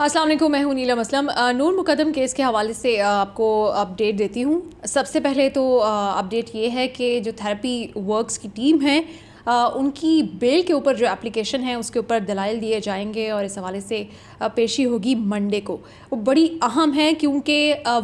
अस्सलाम वालेकुम, मैं हूं नीलम असलम। नूर मुकद्दम केस के हवाले से आपको अपडेट देती हूं। सबसे पहले तो अपडेट ये है कि जो थेरेपी वर्क्स की टीम है उनकी बेल के ऊपर जो एप्लीकेशन है उसके ऊपर दलाइल दिए जाएंगे और इस हवाले से पेशी होगी मंडे को। वो बड़ी अहम है क्योंकि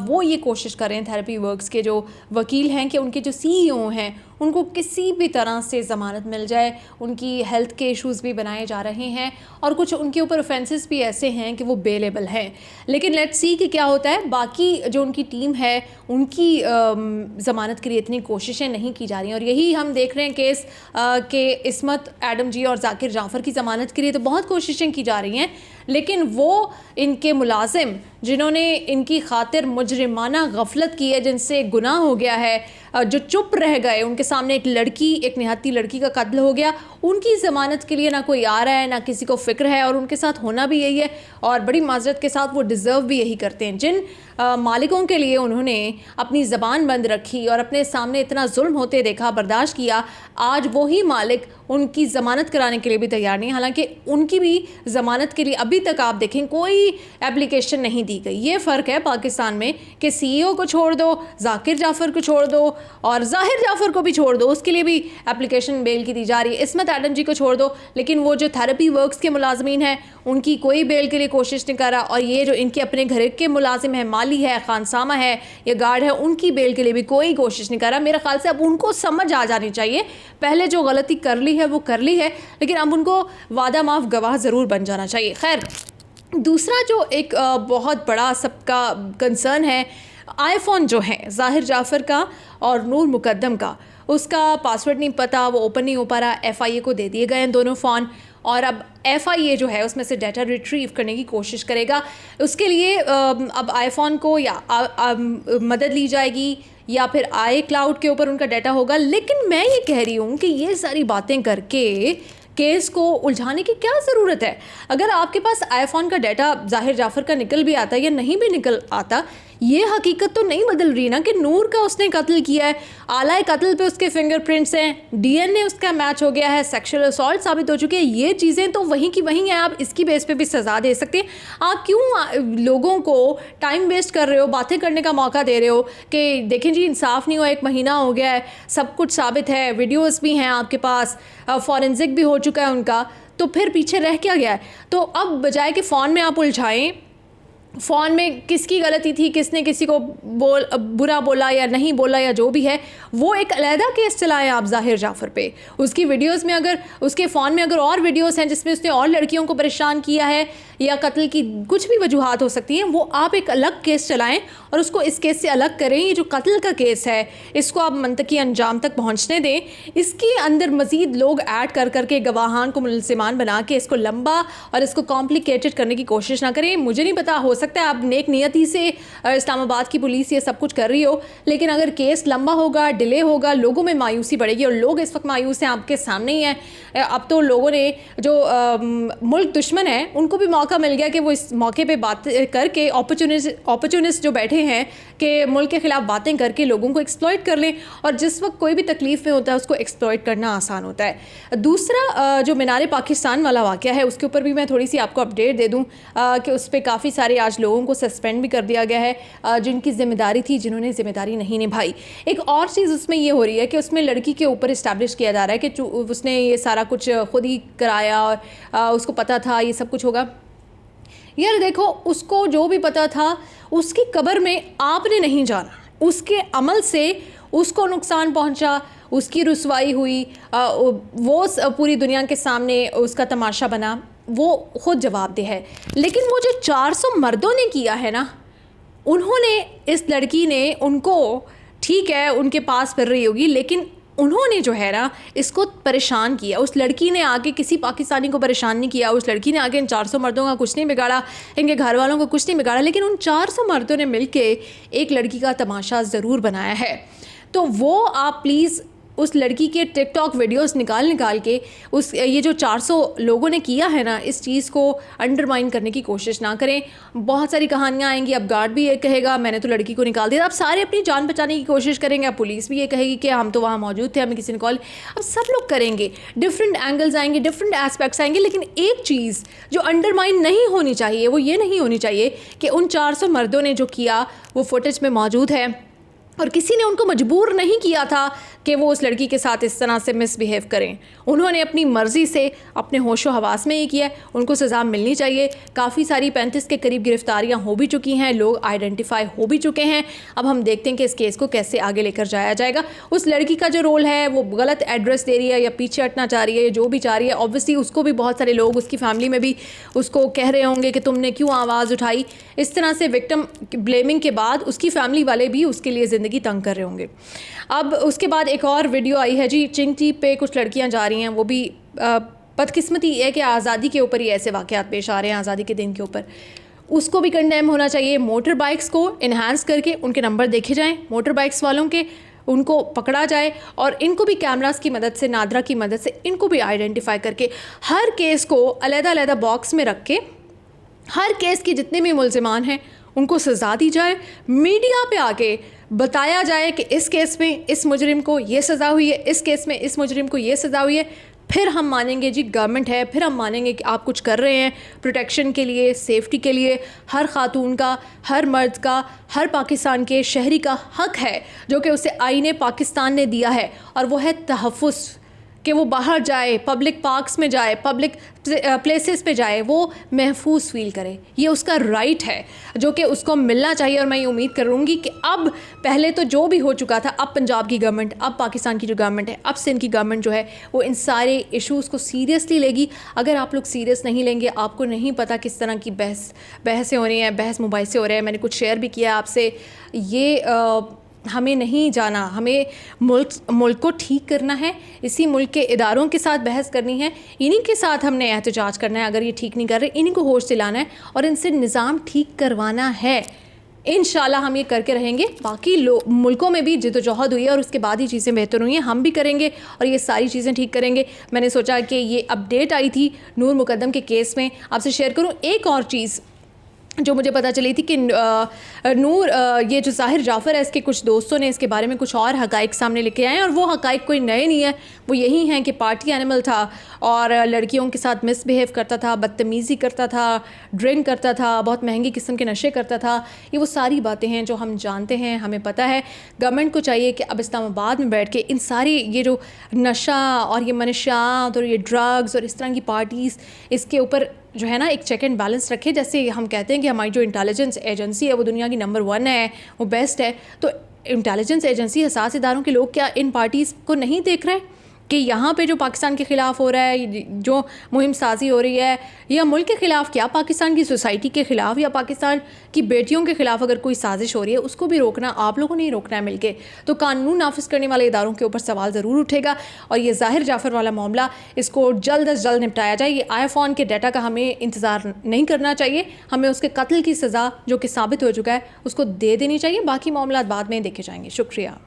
वो ये कोशिश कर रहे हैं थेरेपी वर्क्स के जो वकील हैं कि उनके जो सीईओ हैं उनको किसी भी तरह से ज़मानत मिल जाए। उनकी हेल्थ के इश्यूज़ भी बनाए जा रहे हैं और कुछ उनके ऊपर ऑफेंसेस भी ऐसे हैं कि वो बेलेबल हैं। लेकिन लेट्स सी कि क्या होता है। बाकी जो उनकी टीम है उनकी ज़मानत के लिए इतनी कोशिशें नहीं की जा रही हैं और यही हम देख रहे हैं केस के इस्मत एडम जी और जाकिर जाफ़र की ज़मानत के लिए तो बहुत कोशिशें की जा रही हैं, लेकिन वो इनके मुलाजिम जिन्होंने इनकी खातिर मुजरिमाना गफलत की है, जिनसे गुनाह हो गया है, जो चुप रह गए, उनके सामने एक निहत्ती लड़की का कत्ल हो गया, उनकी ज़मानत के लिए ना कोई आ रहा है ना किसी को फ़िक्र है और उनके साथ होना भी यही है और बड़ी माजरत के साथ वो डिज़र्व भी यही करते हैं। जिन मालिकों के लिए उन्होंने अपनी ज़बान बंद रखी और अपने सामने इतना जुल्म होते देखा, बर्दाश्त किया, आज वही मालिक उनकी ज़मानत कराने के लिए भी तैयार नहीं। हालांकि उनकी भी ज़मानत के लिए अभी तक आप देखें कोई एप्लीकेशन नहीं दी गई। ये फ़र्क है पाकिस्तान में कि सीईओ को छोड़ दो, जाकिर जाफ़र को छोड़ दो और ज़ाहिर जाफ़र को भी छोड़ दो, उसके लिए भी एप्लीकेशन बेल की दी जा रही है। इस्मत एडम जी को छोड़ दो, लेकिन वो जो थेरेपी वर्क्स के मुलाजमीन हैं उनकी कोई बेल के लिए कोशिश नहीं कर रहा। और ये जो इनके अपने घर के मुलाजिम हैं, माली है, खानसामा है या गार्ड है, उनकी बेल के लिए भी कोई कोशिश नहीं कर रहा। मेरे ख्याल से अब उनको समझ आ जानी चाहिए, पहले जो गलती कर ली है वो कर ली है, लेकिन अब उनको वादा माफ गवाह ज़रूर बन जाना चाहिए। खैर, दूसरा जो एक बहुत बड़ा सबका कंसर्न है, आईफोन जो है ज़ाहिर जाफ़र का और नूर मुकद्दम का, उसका पासवर्ड नहीं पता, वो ओपन नहीं हो पा रहा। FIA को दे दिए गए हैं दोनों फ़ोन और अब FIA जो है उसमें से डाटा रिट्रीव करने की कोशिश करेगा। उसके लिए अब आईफोन को या मदद ली जाएगी या फिर iCloud के ऊपर उनका डाटा होगा। लेकिन मैं ये कह रही हूँ कि ये सारी बातें करके केस को उलझाने की क्या ज़रूरत है। अगर आपके पास आईफोन का डाटा ज़ाहिर जाफ़र का निकल भी आता है या नहीं भी निकल आता, ये हकीकत तो नहीं बदल रही ना कि नूर का उसने कत्ल किया है, आलाए कत्ल पे उसके फिंगरप्रिंट्स हैं, DNA उसका मैच हो गया है, सेक्सुअल असॉल्ट साबित हो चुके हैं। ये चीज़ें तो वहीं की वहीं हैं, आप इसकी बेस पे भी सज़ा दे सकते हैं। आप क्यों लोगों को टाइम वेस्ट कर रहे हो, बातें करने का मौका दे रहे हो कि देखें जी इंसाफ नहीं हुआ, 1 महीना हो गया है, सब कुछ साबित है, वीडियोज़ भी हैं आपके पास, फॉरेंसिक भी हो चुका है उनका, तो फिर पीछे रह क्या गया है। तो अब बजाय कि फ़ोन में आप उलझाएं, फ़ोन में किसकी गलती थी, किसने किसी को बुरा बोला या नहीं बोला या जो भी है, वो एक अलहदा केस चलाएं आप ज़ाहिर जाफ़र पे। उसकी वीडियोस में अगर उसके फ़ोन में अगर और वीडियोस हैं जिसमें उसने और लड़कियों को परेशान किया है या कत्ल की कुछ भी वजूहात हो सकती हैं, वो आप एक अलग केस चलाएं और उसको इस केस से अलग करें। ये जो कत्ल का केस है इसको आप मंतकी अंजाम तक पहुँचने दें। इसके अंदर मज़ीद लोग ऐड कर करके गवाहान को मुलज़िमान बना के इसको लंबा और इसको कॉम्प्लिकेटेड करने की कोशिश ना करें। मुझे नहीं पता, हो सकता है आप नेक नियति से इस्लामाबाद की पुलिस ये सब कुछ कर रही हो, लेकिन अगर केस लंबा होगा, डिले होगा, लोगों में मायूसी बढ़ेगी और लोग इस वक्त मायूस हैं, आपके सामने ही हैं। अब तो लोगों ने जो मुल्क दुश्मन है उनको भी मौका मिल गया कि वो इस मौके पे बात करके ऑपर्चुनिस्ट जो बैठे हैं कि मुल्क के ख़िलाफ़ बातें करके लोगों को एक्सप्लॉइट कर लें। और जिस वक्त कोई भी तकलीफ़ में होता है उसको एक्सप्लॉइट करना आसान होता है। दूसरा जो मीनार पाकिस्तान वाला वाक़या है उसके ऊपर भी मैं थोड़ी सी आपको अपडेट दे दूँ कि उस पर काफ़ी सारे आज लोगों को सस्पेंड भी कर दिया गया है जिनकी ज़िम्मेदारी थी, जिन्होंने ज़िम्मेदारी नहीं निभाई। एक और चीज़ उसमें ये हो रही है कि उसमें लड़की के ऊपर इस्टेब्लिश किया जा रहा है कि उसने ये सारा कुछ खुद ही कराया और उसको पता था ये सब कुछ होगा। यार देखो, उसको जो भी पता था उसकी कब्र में आपने नहीं जाना, उसके अमल से उसको नुकसान पहुंचा, उसकी रुसवाई हुई, वो पूरी दुनिया के सामने उसका तमाशा बना, वो खुद जवाबदेह है। लेकिन वो जो 400 मर्दों ने किया है ना, उन्होंने, इस लड़की ने उनको, ठीक है उनके पास फिर रही होगी, लेकिन उन्होंने जो है ना इसको परेशान किया। उस लड़की ने आके किसी पाकिस्तानी को परेशान नहीं किया, उस लड़की ने आके इन 400 मर्दों का कुछ नहीं बिगाड़ा, इनके घर वालों को कुछ नहीं बिगाड़ा, लेकिन उन 400 मर्दों ने मिलके एक लड़की का तमाशा ज़रूर बनाया है। तो वो आप प्लीज़ उस लड़की के टिकटॉक वीडियोस निकाल के उस ये जो 400 लोगों ने किया है ना, इस चीज़ को अंडरमाइन करने की कोशिश ना करें। बहुत सारी कहानियाँ आएंगी, अब गार्ड भी ये कहेगा मैंने तो लड़की को निकाल दिया, अब सारे अपनी जान बचाने की कोशिश करेंगे, अब पुलिस भी ये कहेगी कि हम तो वहाँ मौजूद थे, हमें किसी ने कॉल, अब सब लोग करेंगे, डिफरेंट एंगल्स आएंगे, डिफरेंट एस्पेक्ट्स आएंगे, लेकिन एक चीज़ जो अंडरमाइन नहीं होनी चाहिए वो ये नहीं होनी चाहिए कि उन 400 मर्दों ने जो किया वो फुटेज में मौजूद है और किसी ने उनको मजबूर नहीं किया था कि वो उस लड़की के साथ इस तरह से मिसबिहेव करें। उन्होंने अपनी मर्ज़ी से अपने होशो हवास में ये किया, उनको सज़ा मिलनी चाहिए। काफ़ी सारी 35 के करीब गिरफ्तारियां हो भी चुकी हैं, लोग आइडेंटिफाई हो भी चुके हैं। अब हम देखते हैं कि इस केस को कैसे आगे लेकर जाया जाएगा। उस लड़की का जो रोल है वो गलत एड्रेस दे रही है या पीछे हटना चाह रही है, जो भी चाह रही है, ऑब्वियसली उसको भी बहुत सारे लोग उसकी फैमिली में भी उसको कह रहे होंगे कि तुमने क्यों आवाज़ उठाई। इस तरह से विक्टिम ब्लेमिंग के बाद उसकी फैमिली वाले भी उसके लिए ज़िंदगी तंग कर रहे होंगे। अब उसके बाद एक और वीडियो आई है जी, चिंगटी पे कुछ लड़कियां जा रही हैं, वो भी बदकिस्मती है कि आज़ादी के ऊपर ही ऐसे वाक़यात पेश आ रहे हैं, आज़ादी के दिन के ऊपर। उसको भी कंडेम होना चाहिए। मोटर बाइक्स को इन्हांस करके उनके नंबर देखे जाएं, मोटर बाइक्स वालों के, उनको पकड़ा जाए और इनको भी कैमरास की मदद से, नादरा की मदद से इनको भी आइडेंटिफाई करके हर केस को अलग-अलग बॉक्स में रख के हर केस के जितने भी मुल्ज़िमान हैं उनको सज़ा दी जाए। मीडिया पे आके बताया जाए कि इस केस में इस मुजरिम को ये सज़ा हुई है, इस केस में इस मुजरिम को ये सज़ा हुई है, फिर हम मानेंगे जी गवर्नमेंट है, फिर हम मानेंगे कि आप कुछ कर रहे हैं प्रोटेक्शन के लिए, सेफ्टी के लिए। हर खातून का, हर मर्द का, हर पाकिस्तान के शहरी का हक है जो कि उसे आईने पाकिस्तान ने दिया है, और वो है तहफ़्फ़ुज़, कि वो बाहर जाए, पब्लिक पार्क्स में जाए, पब्लिक प्लेसेस पे जाए, वो महफूज फील करे। ये उसका राइट है जो कि उसको मिलना चाहिए। और मैं ये उम्मीद करूँगी कि अब, पहले तो जो भी हो चुका था, अब पंजाब की गवर्नमेंट, अब पाकिस्तान की जो गवर्नमेंट है, अब सिंध की गवर्नमेंट जो है, वो इन सारे इश्यूज़ को सीरियसली लेगी। अगर आप लोग सीरियस नहीं लेंगे, आपको नहीं पता किस तरह की बहसें हो रही हैं, बहस मुबाहिसे हो रहे हैं, मैंने कुछ शेयर भी किया आपसे, ये हमें नहीं जाना, हमें मुल्क को ठीक करना है, इसी मुल्क के इदारों के साथ बहस करनी है, इन्हीं के साथ हमने एहतजाज करना है अगर ये ठीक नहीं कर रहे, इन्हीं को होश दिलाना है और इनसे निज़ाम ठीक करवाना है। इंशाल्लाह हम ये करके रहेंगे। बाकी मुल्कों में भी जिद्दोजहद हुई है और उसके बाद ही चीज़ें बेहतर हुई हैं, हम भी करेंगे और ये सारी चीज़ें ठीक करेंगे। मैंने सोचा कि ये अपडेट आई थी नूर मुकद्दम के केस में, आपसे शेयर करूँ। एक और चीज़ जो मुझे पता चली थी कि नूर, ये जो ज़ाहिर जाफ़र है, इसके कुछ दोस्तों ने इसके बारे में कुछ और हक़ाइक़ सामने लेके आए हैं, और वो हक़ाइक़ कोई नए नहीं है, वो यही हैं कि पार्टी एनिमल था और लड़कियों के साथ मिसबिहेव करता था, बदतमीज़ी करता था, ड्रिंक करता था, बहुत महंगी किस्म के नशे करता था। ये वो सारी बातें हैं जो हम जानते हैं, हमें पता है। गवर्नमेंट को चाहिए कि अब इस्लामाबाद में बैठ के इन सारी ये जो नशा और ये मनशियात और ये ड्रग्स और इस तरह की पार्टीज़, इसके ऊपर जो है ना एक चेक एंड बैलेंस रखे। जैसे हम कहते हैं कि हमारी जो इंटेलिजेंस एजेंसी है वो दुनिया की नंबर 1 है, वो बेस्ट है, तो इंटेलिजेंस एजेंसी, हसास इदारों के लोग क्या इन पार्टीज़ को नहीं देख रहे कि यहाँ पे जो पाकिस्तान के ख़िलाफ़ हो रहा है, जो मुहिम साजी हो रही है, या मुल्क के ख़िलाफ़, क्या पाकिस्तान की सोसाइटी के ख़िलाफ़ या पाकिस्तान की बेटियों के ख़िलाफ़ अगर कोई साजिश हो रही है, उसको भी रोकना आप लोगों ने ही रोकना है मिलके। तो कानून नाफिज करने वाले इदारों के ऊपर सवाल ज़रूर उठेगा और ये ज़ाहिर जाफ़र वाला मामला, इसको जल्द अज जल्द निपटाया जाए। ये आईफोन के डाटा का हमें इंतज़ार नहीं करना चाहिए, हमें उसके कत्ल की सज़ा जो कि साबित हो चुका है उसको दे देनी चाहिए। बाकी मामला बाद में देखे जाएंगे। शुक्रिया।